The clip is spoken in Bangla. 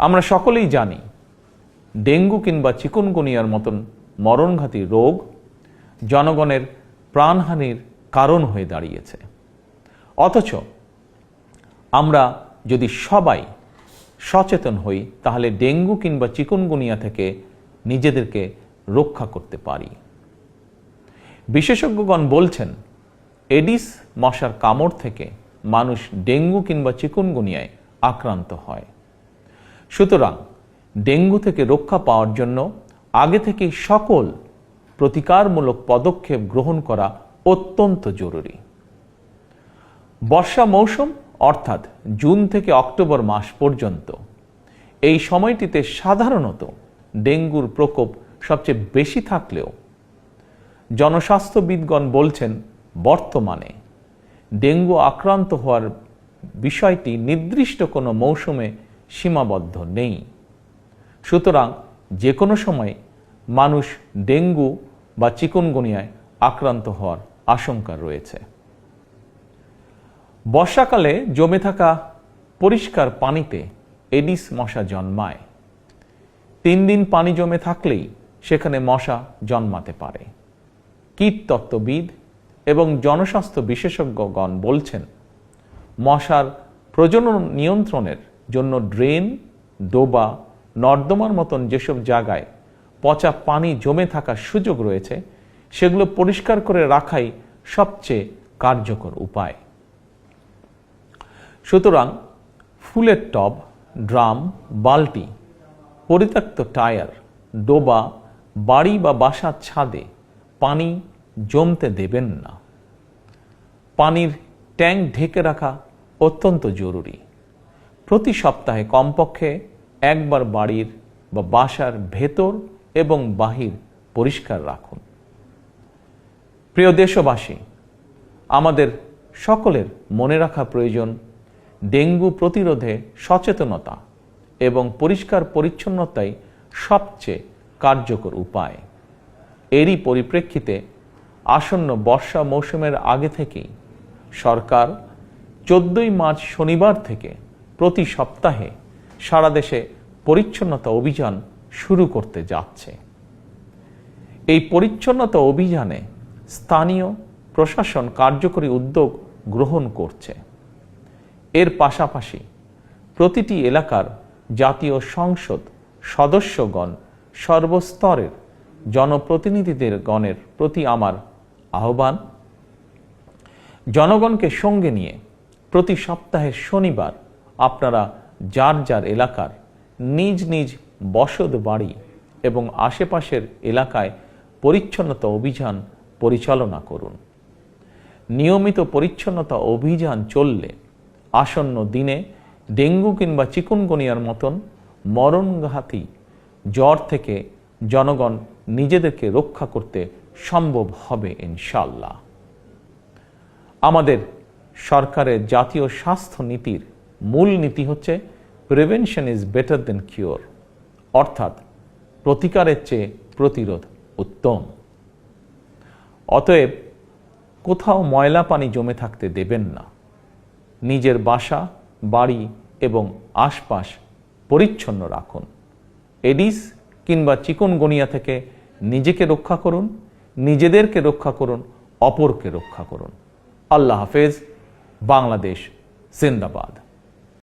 আমরা সকলেই জানি ডেঙ্গু কিংবা চিকুনগুনিয়ার মতন মরণঘাতী রোগ জনগণের প্রাণহানির কারণ হয়ে দাঁড়িয়েছে। অথচ আমরা যদি সবাই সচেতন হই তাহলে ডেঙ্গু কিংবা চিকুনগুনিয়া থেকে নিজেদেরকে রক্ষা করতে পারি। বিশেষজ্ঞগণ বলছেন এডিস মশার কামড় থেকে মানুষ ডেঙ্গু কিংবা চিকুনগুনিয়ায় আক্রান্ত হয়। সুতরাং ডেঙ্গু থেকে রক্ষা পাওয়ার জন্য আগে থেকেই সকল প্রতিকারমূলক পদক্ষেপ গ্রহণ করা অত্যন্ত জরুরি। বর্ষা মৌসুম অর্থাৎ জুন থেকে অক্টোবর মাস পর্যন্ত এই সময়টিতে সাধারণত ডেঙ্গুর প্রকোপ সবচেয়ে বেশি থাকলেও জনস্বাস্থ্যবিদগণ বলছেন বর্তমানে ডেঙ্গু আক্রান্ত হওয়ার বিষয়টি নির্দিষ্ট কোনো মৌসুমে সীমাবদ্ধ নেই। সুতরাং যে কোনো সময় মানুষ ডেঙ্গু বা চিকুনগুনিয়ায় আক্রান্ত হওয়ার আশঙ্কা রয়েছে। বর্ষাকালে জমে থাকা পরিষ্কার পানিতে এডিস মশা জন্মায়। 3 দিন পানি জমে থাকলেই সেখানে মশা জন্মাতে পারে। কীটতত্ত্ববিদ এবং জনস্বাস্থ্য বিশেষজ্ঞগণ বলছেন মশার প্রজনন নিয়ন্ত্রণের জন্য ড্রেন, ডোবা, নর্দমার মতন যেসব জায়গায় পচা পানি জমে থাকার সুযোগ রয়েছে সেগুলো পরিষ্কার করে রাখাই সবচেয়ে কার্যকর উপায়। সুতরাং ফুলের টব, ড্রাম, বালতি, পরিত্যক্ত টায়ার, ডোবা, বাড়ি বা বাসার ছাদে পানি জমতে দেবেন না। পানির ট্যাঙ্ক ঢেকে রাখা অত্যন্ত জরুরি। প্রতি সপ্তাহে কমপক্ষে একবার বাড়ির বা বাসার ভেতর এবং বাহির পরিষ্কার রাখুন। প্রিয় দেশবাসী, আমাদের সকলের মনে রাখা প্রয়োজন ডেঙ্গু প্রতিরোধে সচেতনতা এবং পরিষ্কার পরিচ্ছন্নতাই সবচেয়ে কার্যকর উপায়। এরই পরিপ্রেক্ষিতে আসন্ন বর্ষা মৌসুমের আগে থেকেই সরকার 14ই মার্চ শনিবার থেকে প্রতি সপ্তাহে সারা দেশে পরিচ্ছন্নতা অভিযান শুরু করতে যাচ্ছে। এই পরিচ্ছন্নতা অভিযানে স্থানীয় প্রশাসন কার্যকরী উদ্যোগ গ্রহণ করছে। এর পাশাপাশি প্রতিটি এলাকার জাতীয় সংসদ সদস্যগণ সর্বস্তরের জনপ্রতিনিধিদের গণের প্রতি আমার আহ্বান, জনগণকে সঙ্গে নিয়ে প্রতি সপ্তাহের শনিবার আপনারা যার যার এলাকার নিজ নিজ বসত বাড়ি এবং আশেপাশের এলাকায় পরিচ্ছন্নতা অভিযান পরিচালনা করুন। নিয়মিত পরিচ্ছন্নতা অভিযান চললে আসন্ন দিনে ডেঙ্গু কিংবা চিকুনগুনিয়ার মতন মরণঘাতী জ্বর থেকে জনগণ নিজেদেরকে রক্ষা করতে সম্ভব হবে ইনশাআল্লাহ। আমাদের সরকারের জাতীয় স্বাস্থ্য নীতির মূল নীতি হচ্ছে prevention is better then cure, অর্থাৎ প্রতিকারের চেয়ে প্রতিরোধ উত্তম। অতএব কোথাও ময়লা পানি জমে থাকতে দেবেন না। নিজের বাসা, বাড়ি এবং আশপাশ পরিচ্ছন্ন রাখুন। এডিস কিংবা চিকুনগুনিয়া থেকে নিজেকে রক্ষা করুন, নিজেদেরকে রক্ষা করুন, অপরকে রক্ষা করুন। আল্লাহ হাফেজ। বাংলাদেশ জিন্দাবাদ।